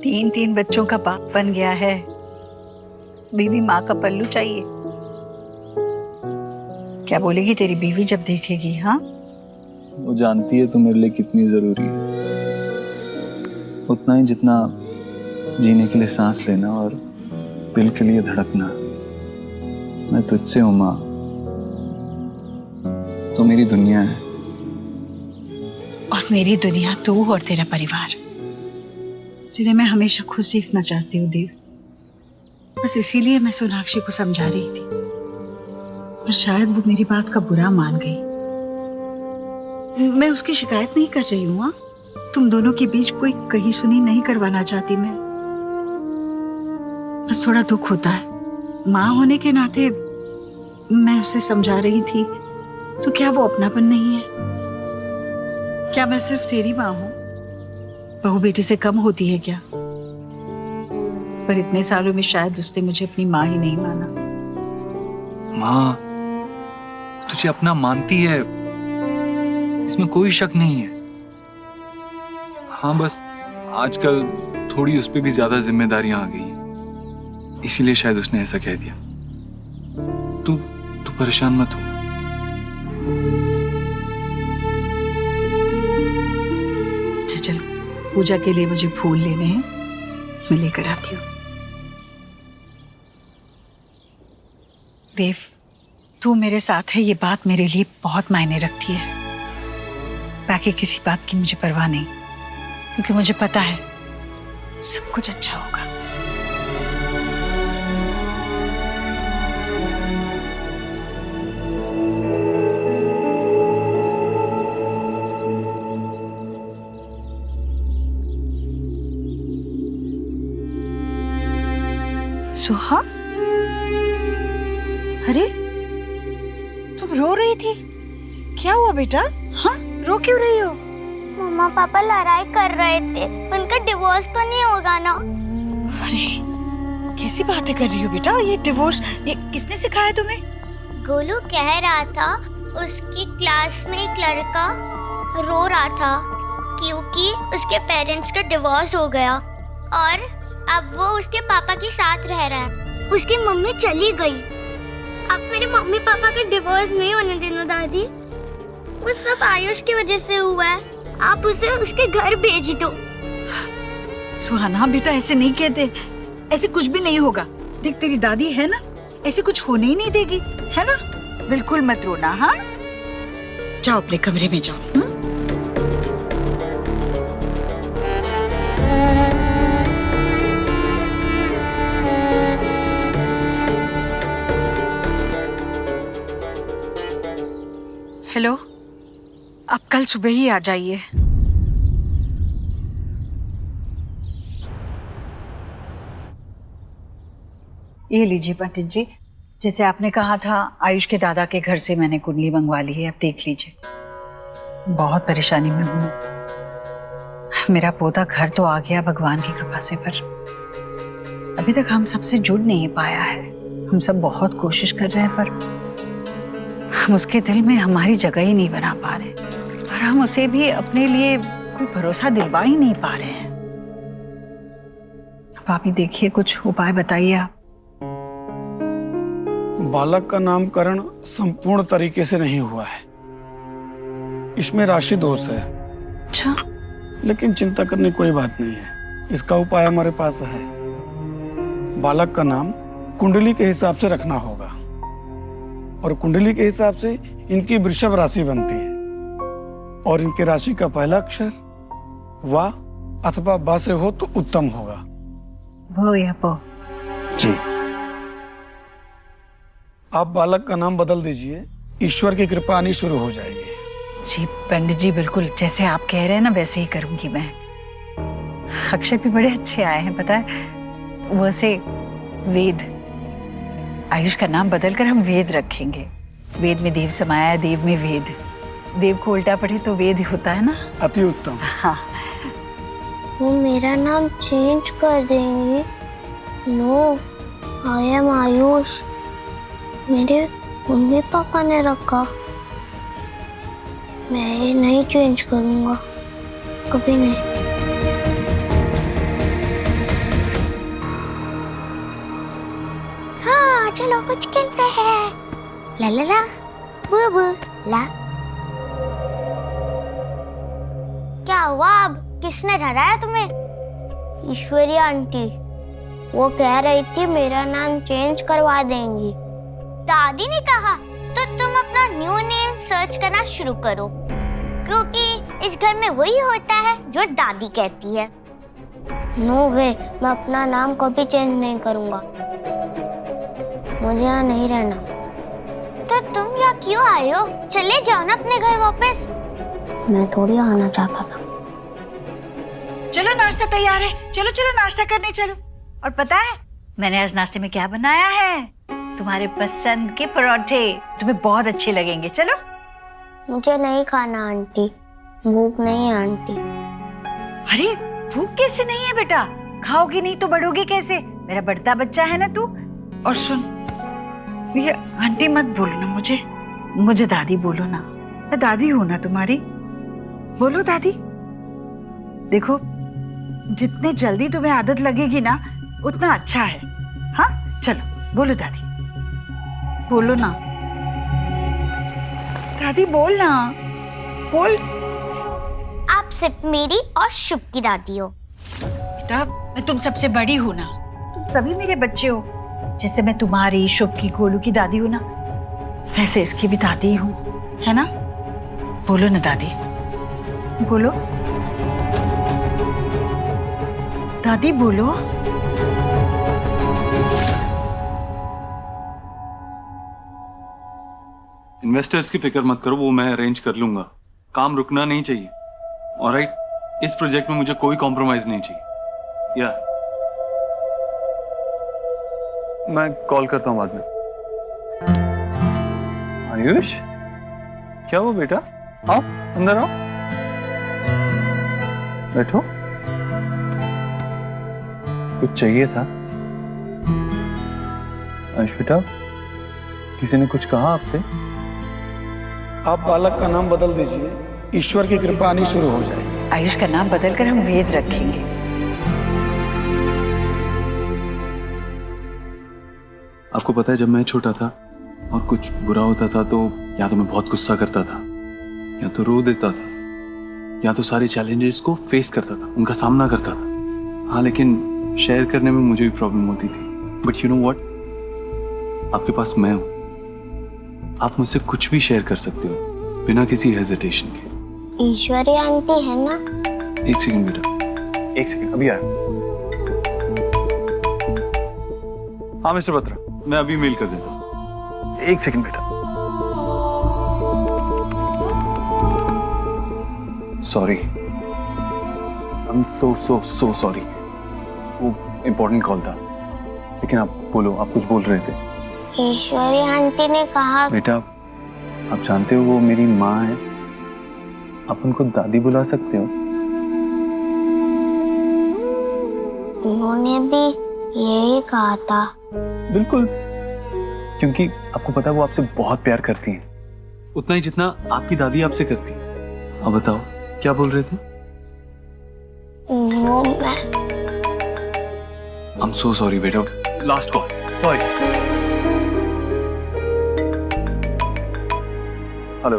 तीन तीन बच्चों का बाप बन गया है, बीवी माँ का पल्लू चाहिए। क्या बोलेगी तेरी बीवी जब देखेगी? हाँ, वो जानती है तो मेरे लिए कितनी जरूरी है, उतना ही जितना जीने के लिए सांस लेना और दिल के लिए धड़कना। मैं तुझसे हूं माँ, तो मेरी दुनिया है। और मेरी दुनिया तू और तेरा परिवार, जिन्हें मैं हमेशा खुद सीखना चाहती हूँ देव। बस इसीलिए मैं सोनाक्षी को समझा रही थी, पर शायद वो मेरी बात का बुरा मान गई। मैं उसकी शिकायत नहीं कर रही हूँ। हाँ, तुम दोनों के बीच कोई कही सुनी नहीं करवाना चाहती मैं। बस थोड़ा दुख होता है, माँ होने के नाते मैं उसे समझा रही थी, तो क्या वो अपनापन नहीं है? क्या मैं सिर्फ तेरी माँ हूं? बहू बेटी से कम होती है क्या? पर इतने सालों में शायद उसने मुझे अपनी माँ ही नहीं माना। माँ तुझे अपना मानती है, इसमें कोई शक नहीं है। हाँ, बस आजकल थोड़ी उस पे भी ज्यादा जिम्मेदारियां आ गई हैं, इसीलिए शायद उसने ऐसा कह दिया। तू तू परेशान मत हो। अच्छा चल, पूजा के लिए मुझे फूल लेने हैं, मैं लेकर आती हूँ। देव, तू मेरे साथ है, ये बात मेरे लिए बहुत मायने रखती है। बाकी किसी बात की मुझे परवाह नहीं, क्योंकि मुझे पता है सब कुछ अच्छा होगा। सुहा, अरे तुम रो रही थी, क्या हुआ बेटा? हाँ, रो क्यों रही हो? मम्मा पापा लड़ाई कर रहे थे, उनका डिवोर्स तो नहीं होगा ना? अरे कैसी बातें कर रही हो बेटा? ये डिवोर्स ये किसने सिखाया तुम्हें? गोलू कह रहा था उसकी क्लास में एक लड़का रो रहा था क्योंकि उसके पेरेंट्स का डिवोर्स हो गया और अब वो उसके पापा के साथ रह रहा है। उसकी मम्मी चली गई। अब मेरे मम्मी पापा का डिवोर्स नहीं होने देना दादी। वो सब आयुष की वजह से हुआ है। आप उसे उसके घर भेज दो। सुहाना बेटा, ऐसे नहीं कहते, ऐसे कुछ भी नहीं होगा। देख तेरी दादी है ना, ऐसे कुछ होने ही नहीं देगी, है ना? बिल्कुल मत रोना। हाँ, जाओ अपने कमरे में जाओ। हेलो, आप कल सुबह ही आ जाइए। ये लीजिए पंडित जी, जैसे आपने कहा था, आयुष के दादा के घर से मैंने कुंडली मंगवा ली है, अब देख लीजिए। बहुत परेशानी में हूँ। मेरा पोता घर तो आ गया भगवान की कृपा से, पर अभी तक हम सबसे जुड़ नहीं पाया है। हम सब बहुत कोशिश कर रहे हैं, पर हम उसके दिल में हमारी जगह ही नहीं बना पा रहे, और हम उसे भी अपने लिए कोई भरोसा दिलवा ही नहीं पा रहे हैं। अब आप ही देखिए, कुछ उपाय बताइए आप। बालक का नामकरण संपूर्ण तरीके से नहीं हुआ है, इसमें राशि दोष है। अच्छा, लेकिन चिंता करने की कोई बात नहीं है, इसका उपाय हमारे पास है। बालक का नाम कुंडली के हिसाब से रखना होगा, और कुंडली के हिसाब से इनकी वृषभ राशि बनती है, और इनकी राशि का पहला अक्षर वा अथवा बा से हो तो उत्तम होगा। वो या वो। जी, आप बालक का नाम बदल दीजिए, ईश्वर की कृपा आनी शुरू हो जाएगी। जी पंडित जी, बिल्कुल जैसे आप कह रहे हैं ना, वैसे ही करूंगी मैं। अक्षर भी बड़े अच्छे आए हैं, पता है? वैसे वेद, आयुष का नाम बदलकर हम वेद रखेंगे। वेद में देव समाया है, देव में वेद। देव को उल्टा पढ़े तो वेद ही होता है ना। अति उत्तम। हाँ, वो मेरा नाम चेंज कर देंगी। No, I am Ayush. मेरे मम्मी पापा ने रखा, मैं ये नहीं चेंज करूंगा, कभी नहीं। चलो कुछ खेलते हैं। ला ला ला बू बू ला। क्या हुआ अब? किसने डराया तुम्हें? ईश्वरी आंटी, वो कह रही थी मेरा नाम चेंज करवा देंगी। दादी ने कहा तो तुम अपना न्यू नेम सर्च करना शुरू करो, क्योंकि इस घर में वही होता है जो दादी कहती है। नो वे, मैं अपना नाम कभी चेंज नहीं करूंगा। मुझे यहाँ नहीं रहना। तो तुम यहाँ क्यों आए हो? चले जाओ ना अपने घर वापस। मैं थोड़ी आना चाहता था। चलो नाश्ता तैयार है, चलो चलो नाश्ता करने चलो। और पता है मैंने आज नाश्ते में क्या बनाया है? तुम्हारे पसंद के परोठे, तुम्हें बहुत अच्छे लगेंगे। चलो। मुझे नहीं खाना आंटी, भूख नहीं है आंटी। अरे भूख कैसे नहीं है बेटा? खाओगी नहीं तो बढ़ोगी कैसे? मेरा बढ़ता बच्चा है ना तू। और सुन, ये आंटी मत बोलो ना, मुझे दादी बोलो ना। मैं दादी हूं ना तुम्हारी। बोलो दादी। देखो, जितने जल्दी तुम्हें आदत लगेगी ना उतना अच्छा है। हाँ चलो बोलो दादी, बोलो ना दादी, बोल ना, बोल। आप सिर्फ मेरी और शुभ की दादी हो। बेटा मैं तुम सबसे बड़ी हूं ना, तुम सभी मेरे बच्चे हो। जैसे मैं तुम्हारी, शुभ की, गोलू की दादी हूं ना, वैसे इसकी भी दादी हूं, है ना? बोलो ना दादी, बोलो दादी, बोलो। इन्वेस्टर्स की फिक्र मत करो, वो मैं अरेंज कर लूंगा। काम रुकना नहीं चाहिए। ऑलराइट, इस प्रोजेक्ट में मुझे कोई कॉम्प्रोमाइज नहीं चाहिए। या मैं कॉल करता हूं बाद में। आयुष, क्या हुआ बेटा? आओ अंदर आओ, बैठो। कुछ चाहिए था? आयुष बेटा, किसी ने कुछ कहा आपसे? आप बालक का नाम बदल दीजिए, ईश्वर की कृपा आनी शुरू हो जाएगी। आयुष का नाम बदलकर हम वेद रखेंगे। आपको पता है, जब मैं छोटा था और कुछ बुरा होता था तो या तो मैं बहुत गुस्सा करता था, या तो रो देता था, या तो सारे चैलेंजेस को फेस करता था, उनका सामना करता था। हाँ, लेकिन शेयर करने में मुझे भी प्रॉब्लम होती थी। बट यू नो व्हाट, आपके पास मैं हूं। आप मुझसे कुछ भी शेयर कर सकते हो बिना किसी हेजिटेशन के। ईश्वरी आंटी है ना? एक सेकंड बेटा, एक सेकंड, अभी आया। हाँ मिस्टर बत्रा, मैं अभी मेल कर देता हूँ। एक सेकंड बेटा। Sorry, I am so sorry. वो इम्पोर्टेंट कॉल था। लेकिन आप बोलो, आप कुछ बोल रहे थे। ईश्वरी आंटी ने कहा। बेटा, आप जानते हो वो मेरी माँ है, आप उनको दादी बुला सकते हो। उन्होंने भी यही कहा था। बिल्कुल, क्योंकि आपको पता है वो आपसे बहुत प्यार करती हैं, उतना ही जितना आपकी दादी आपसे करती है। अब बताओ क्या बोल रहे थे? वो मैं। आई एम सो सॉरी बेटा, लास्ट कॉल, सॉरी। हेलो,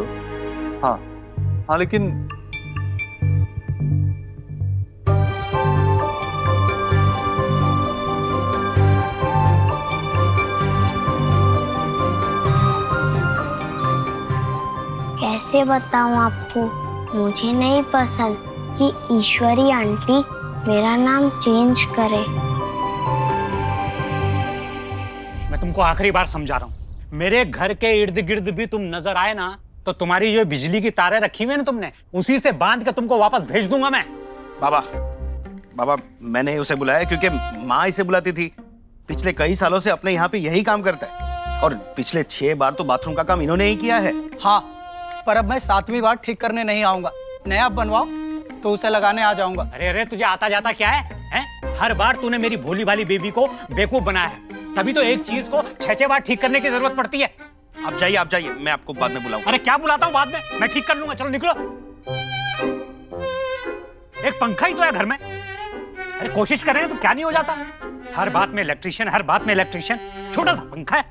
हाँ हाँ, लेकिन कैसे बताऊं आपको, मुझे नहीं पसंद कि ईश्वरी आंटी मेरा नाम चेंज करे। मैं तुमको आखिरी बार समझा रहा हूँ, मेरे घर के इर्द गिर्द भी तुम नजर आए ना तो तुम्हारी जो बिजली की तारें रखी हुई है ना तुमने, उसी से बांध के तुमको वापस भेज दूंगा मैं। बाबा, मैंने उसे बुलाया क्योंकि माँ इसे बुलाती थी। पिछले कई सालों से अपने यहाँ पे यही काम करता है, और पिछले 6 बार तो बाथरूम का काम इन्होंने ही किया है। हाँ, पर अब मैं 7वीं बार ठीक करने नहीं आऊंगा। नया बनवाओ तो उसे लगाने आ जाऊंगा। अरे तुझे आता जाता क्या है? हर बार तूने मेरी भोली भाली बेबी को बेवकूफ बनाया है, तभी तो एक चीज को 6 बार ठीक करने की जरूरत पड़ती है। आप जाइए, मैं आपको बाद में बुलाऊंगा। अरे क्या बुलाता हूँ बाद में, मैं ठीक कर लूंगा। चलो निकलो। एक पंखा ही तो है घर में। अरे कोशिश करेंगे तो क्या नहीं हो जाता। हर बात में इलेक्ट्रिशियन, हर बात में इलेक्ट्रिशियन। छोटा सा पंखा है।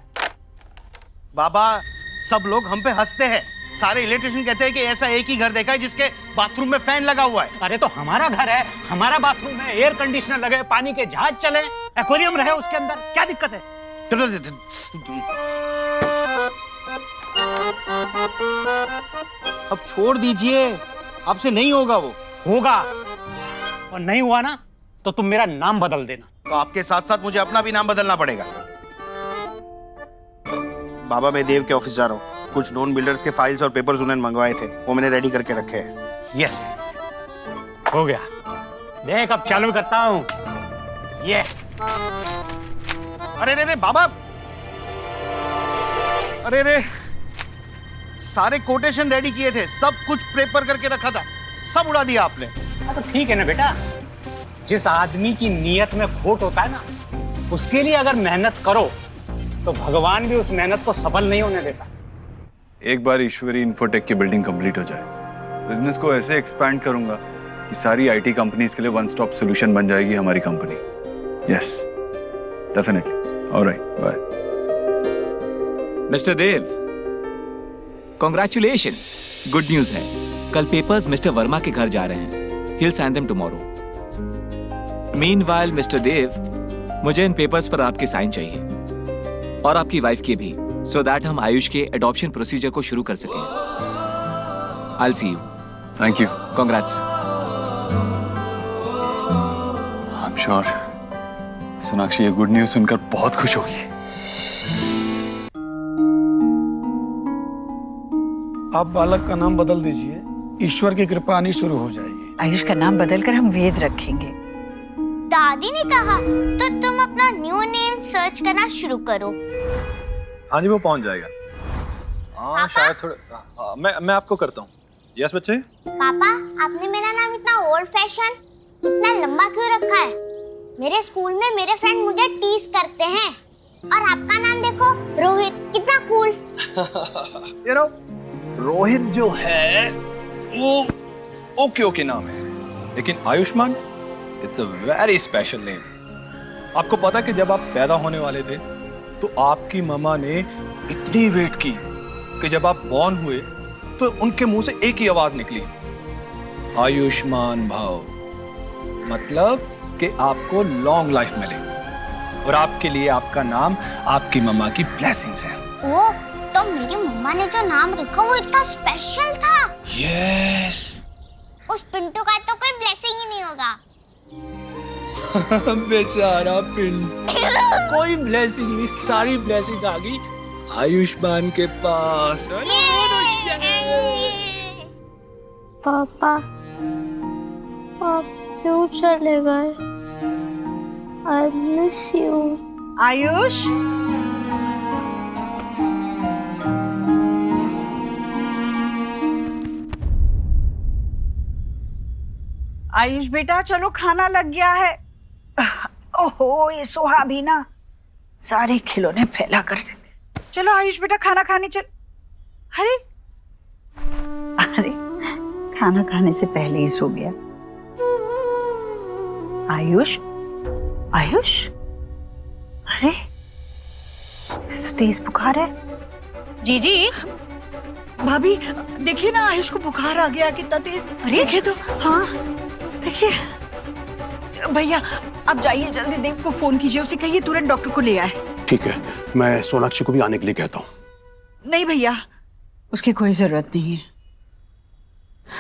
बाबा सब लोग हम पे हंसते हैं, सारे इलेक्ट्रिशियन कहते हैं कि ऐसा एक ही घर देखा है जिसके बाथरूम में फैन लगा हुआ है। अरे तो हमारा घर है, हमारा बाथरूम है, एयर कंडीशनर लगे, पानी के जहाज चले, एक्वेरियम रहे उसके अंदर, क्या दिक्कत है? अब छोड़ दीजिए, आपसे नहीं होगा वो। होगा, और नहीं हुआ ना तो तुम मेरा नाम बदल देना। तो आपके साथ साथ मुझे अपना भी नाम बदलना पड़ेगा। बाबा मैं देव के ऑफिस जा रहा हूँ, कुछ नॉन बिल्डर्स के फाइल्स और पेपर्स उन्होंने मंगवाए थे, वो मैंने रेडी करके रखे हैं। यस, हो गया। देख अब चालू करता हूँ ये। अरे रे रे बाबा, अरे रे, सारे कोटेशन रेडी किए थे, सब कुछ प्रेपर करके रखा था, सब उड़ा दिया आपने। तो ठीक है ना बेटा, जिस आदमी की नीयत में खोट होता है ना, उसके लिए अगर मेहनत करो तो भगवान भी उस मेहनत को सफल नहीं होने देता। एक बार ईश्वरी इंफोटेक की बिल्डिंग कंप्लीट हो जाए, बिजनेस को ऐसे एक्सपैंड करूंगा कि सारी आईटी कंपनीज के लिए वन स्टॉप सॉल्यूशन बन जाएगी हमारी company. Yes, definitely. Alright, bye. Mister Dev, congratulations, good news है। कल पेपर्स मिस्टर वर्मा के घर जा रहे हैं। He'll sign them tomorrow. Meanwhile, mister Dev, मुझे इन पेपर्स पर आपके साइन चाहिए और आपकी वाइफ के भी, so that हम आयुष के एडॉप्शन प्रोसीजर को शुरू कर सकें। I'll see you. Thank you. Congrats. I'm sure Sonakshi ये गुड न्यूज सुनकर बहुत खुश होगी। आप बालक का नाम बदल दीजिए, ईश्वर की कृपा आनी शुरू हो जाएगी। आयुष का नाम बदलकर हम वेद रखेंगे। दादी ने कहा तो तुम अपना न्यू नेम सर्च करना शुरू करो। हाँ जी, वो पहुंच जाएगा। हाँ शायद थोड़ा, मैं आपको करता हूँ। यस बच्चे। पापा, आपने मेरा नाम इतना ओल्ड फैशन, इतना लंबा क्यों रखा है? मेरे स्कूल में मेरे फ्रेंड मुझे टीज करते हैं, और आपका नाम देखो, रोहित, कितना कूल। You know, रोहित जो है वो ओके नाम है, लेकिन Ayushman it's a very special name. आपको पता है कि जब आप पैदा होने वाले थे तो आपकी मम्मा ने इतनी वेट की कि जब आप बॉर्न हुए तो उनके मुंह से एक ही आवाज निकली, आयुष्मान भाव, मतलब कि आपको लॉन्ग लाइफ मिले, और आपके लिए आपका नाम आपकी मम्मा की ब्लेसिंग्स है। ओ, तो मेरी मम्मा ने जो नाम रखा वो इतना स्पेशल था। यस। उस पिंटू का तो कोई ब्लेसिंग ही नहीं होगा। बेचारा पिंटू, कोई ब्लेसिंग नहीं, सारी ब्लेसिंग आ गई आयुष्मान के पास। पापा, आप क्यों चले गए? I miss you. Ayush, Ayush बेटा चलो, खाना लग गया है। ओहो, ये सोहा भी ना सारे खिलौने फैला कर देते। चलो आयुष बेटा, खाना खाने चल। अरे अरे, खाना खाने से पहले ही सो गया। आयुष, आयुष, अरे इसे तो तेज बुखार है। जीजी, भाभी देखिए ना, आयुष को बुखार आ गया, कितना तेज। अरे देखिए तो, हाँ देखिए। भैया आप जाइए, जल्दी देव को फोन कीजिए, उसे कहिए तुरंत डॉक्टर को ले आए। ठीक है, मैं सोनाक्षी को भी आने के लिए कहता हूँ। नहीं भैया, उसकी कोई जरूरत नहीं है।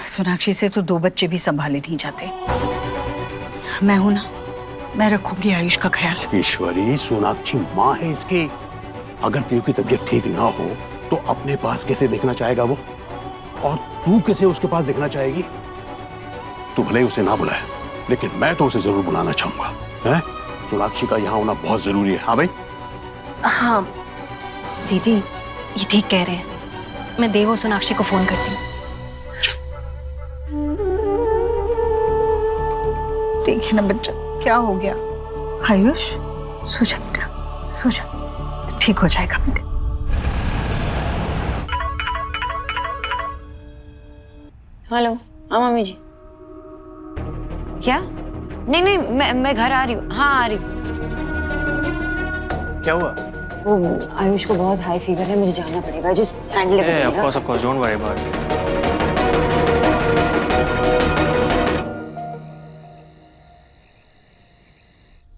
सोनाक्षी से तो 2 बच्चे भी संभाले नहीं जाते। मैं हूं ना, मैं रखूंगी आयुष का ख्याल। ईश्वरी, सोनाक्षी माँ है इसकी, अगर तेरे की तबीयत ठीक ना हो तो अपने पास कैसे देखना चाहेगा वो, और तू कैसे उसके पास देखना चाहेगी? तू भले ही उसे ना बुलाए, लेकिन मैं तो उसे जरूर बुलाना चाहूंगा। हैं? सोनाक्षी का यहाँ होना बहुत जरूरी है। हाँ भाई? हाँ जीजी, ये ठीक कह रहे हैं। मैं देव और सोनाक्षी को फोन करती हूँ। देखिए ना बच्चा, क्या हो गया? आयुष सो जा बेटा, सो जा, ठीक हो जाएगा बेटा। हेलो, हाँ मम्मी जी। क्या? नहीं मैं घर आ रही हूँ। हाँ आ रही हूँ। क्या हुआ? वो आयुष को बहुत हाई फीवर है, मुझे जाना पड़ेगा। Just handle it. Of course don't worry about it.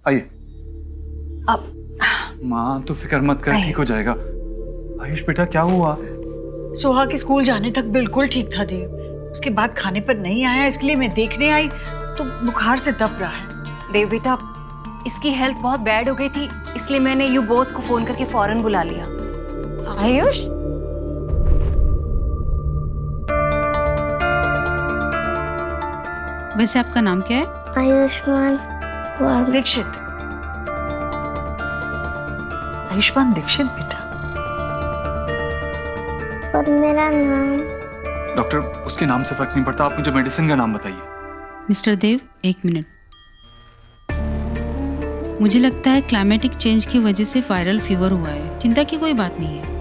आइए। अब माँ तो फिक्र मत कर, ठीक हो जाएगा। आयुष बेटा क्या हुआ? सुहा के स्कूल जाने तक बिल्कुल ठीक था देव, उसके बाद खाने पर नहीं आया, इसके लिए मैं देखने आई तो बुखार से तप रहा है। देव बेटा, इसकी हेल्थ बहुत बैड हो गई थी, इसलिए मैंने यू बोथ को फोन करके फौरन बुला लिया। आयुष, वैसे आपका नाम क्या है? आयुष्मान दीक्षित। आयुष्मान दीक्षित बेटा। और मेरा नाम? डॉक्टर, उसके नाम से फर्क नहीं पड़ता, आप मुझे मेडिसिन का नाम बताइए। मिस्टर देव, 1 मिनट। मुझे लगता है क्लाइमेटिक चेंज की वजह से वायरल फीवर हुआ है, चिंता की कोई बात नहीं है।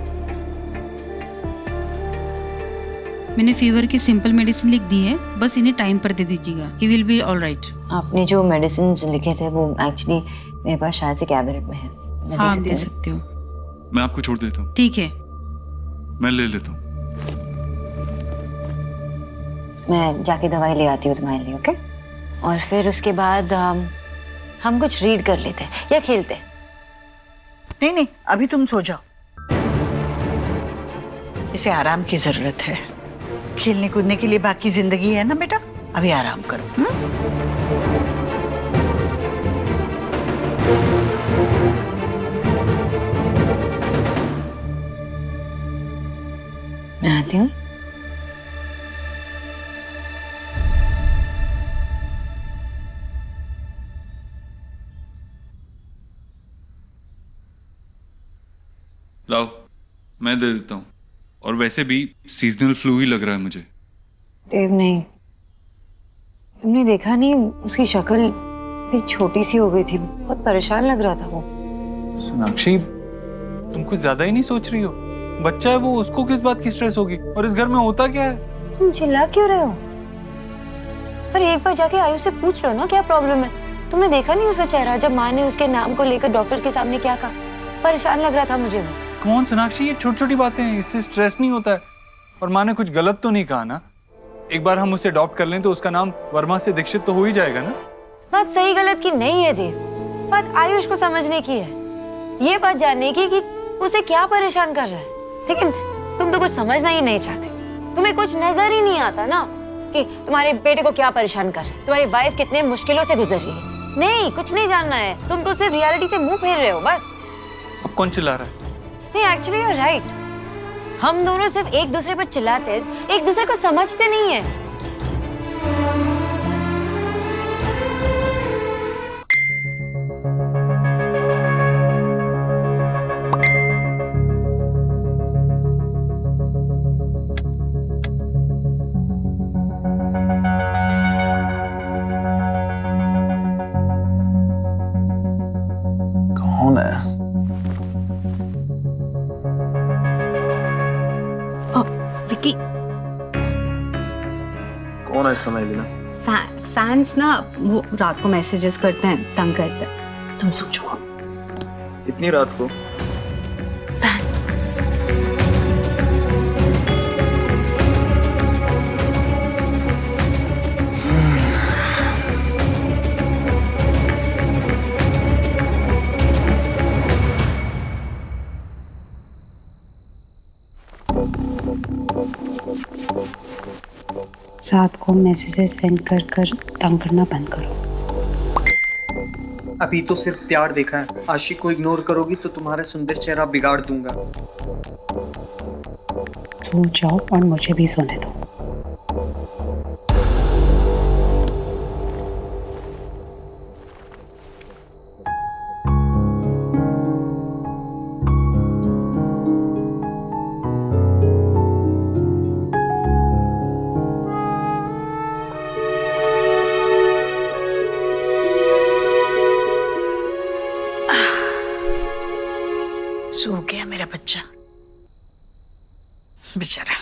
मैंने फीवर की सिंपल मेडिसिन लिख दी है, बस इन्हें टाइम पर दे दीजिएगा। He will be all right. आपने जो मेडिसिन लिखे थे वो एक्चुअली मेरे पास शायद से कैबिनेट में है। हाँ, आप दे सकते हो। मैं आपको छोड़ देता हूँ। ठीक है, मैं ले लेता हूँ। मैं जाके दवाई ले आती हूँ तुम्हारे लिए, ओके? और फिर उसके बाद हम कुछ रीड कर लेते हैं या खेलते हैं। नहीं नहीं, अभी तुम सो जाओ, इसे आराम की जरूरत है। खेलने कूदने के लिए बाकी जिंदगी है ना बेटा, अभी आराम करो। मैं आती हूँ। लाओ, मैं दे देता हूँ। और वैसे भी सीजनल फ्लू ही लग रहा है मुझे। देव नहीं, तुमने देखा नहीं उसकी शक्ल इतनी छोटी सी हो गई थी, बहुत परेशान लग रहा था वो। सोनाक्षी, तुम कुछ ज्यादा ही नहीं सोच रही हो? बच्चा है वो, उसको किस बात की स्ट्रेस होगी? और इस घर में होता क्या है? तुम चिल्ला क्यों रहे हो? पर एक बार जाके आयुष से पूछ लो ना क्या प्रॉब्लम है। तुमने देखा नहीं उसका चेहरा जब माँ ने उसके नाम को लेकर डॉक्टर के सामने क्या कहा? परेशान लग रहा था मुझे वो। कौन सोनाक्षी, ये छोटी छोटी बातें हैं, इससे स्ट्रेस नहीं होता है। और माँ ने कुछ गलत तो नहीं कहा ना? एक बार हम उसे अडॉप्ट कर लें तो उसका नाम वर्मा से दीक्षित तो हो ही जाएगा ना? बात सही गलत की नहीं है देव, बात आयुष को समझने की है। ये बात जानने की कि उसे क्या परेशान कर रहा है। लेकिन तुम तो कुछ समझना ही नहीं चाहते, तुम्हें कुछ नजर ही नहीं आता ना कि तुम्हारे बेटे को क्या परेशान कर रहा है, तुम्हारी वाइफ कितने मुश्किलों से गुजर रही है। नहीं, कुछ नहीं जानना है, तुम तो सिर्फ रियलिटी से मुंह फेर रहे हो बस। अब कौन चिल्ला रहा है? नहीं, एक्चुअली यू आर राइट। हम दोनों सिर्फ एक दूसरे पर चिल्लाते, एक दूसरे को समझते नहीं है। कौन है? विकी, कौन है इस समय लीना? फैंस ना वो रात को मैसेजेस करते हैं, तंग करते हैं। तुम सो जाओ। इतनी रात को? रात को मैसेजेस सेंड कर कर तंग करना बंद करो। अभी तो सिर्फ प्यार देखा है, आशिक को इग्नोर करोगी तो तुम्हारा सुंदर चेहरा बिगाड़ दूंगा। सो जाओ और मुझे भी सोने दो। सो गया मेरा बच्चा बेचारा।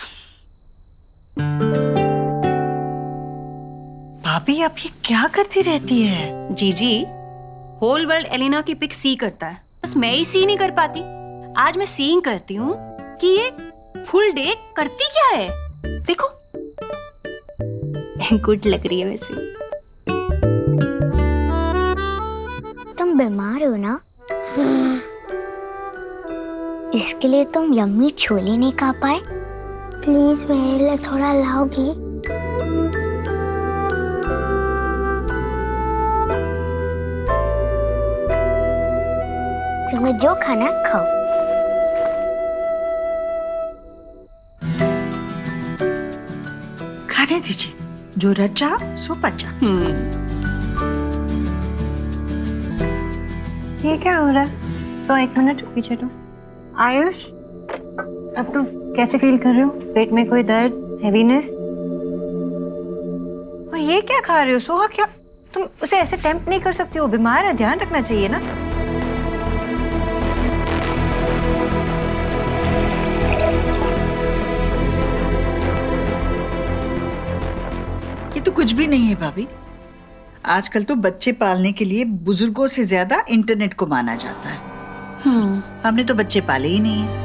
भाभी, आप ये क्या करती रहती है? जीजी, होल वर्ल्ड एलिना की पिक सी करता है, बस मैं ही सी नहीं कर पाती। आज मैं सीइंग करती हूँ कि ये फुल डे करती क्या है। देखो गुड लग रही है वैसे। तुम बीमार हो ना, इसके लिए तुम यम्मी छोले नहीं खा पाए। प्लीज मेरे लिए थोड़ा लाओगी? तुम्हें जो खाना खाओ। खाने दीजिए, जो रचा सो पचा। ये क्या हो रहा है? तो 1 मिनट पीछे तो। आयुष, अब तुम कैसे फील कर रहे हो? पेट में कोई दर्द, हैवीनेस? और ये क्या खा रहे हो? सोहा, क्या तुम उसे ऐसे टेम्प्ट नहीं कर सकती हो? बीमार है, ध्यान रखना चाहिए ना। ये तो कुछ भी नहीं है भाभी। आजकल तो बच्चे पालने के लिए बुजुर्गों से ज्यादा इंटरनेट को माना जाता है। हमने तो बच्चे पाले ही नहीं है।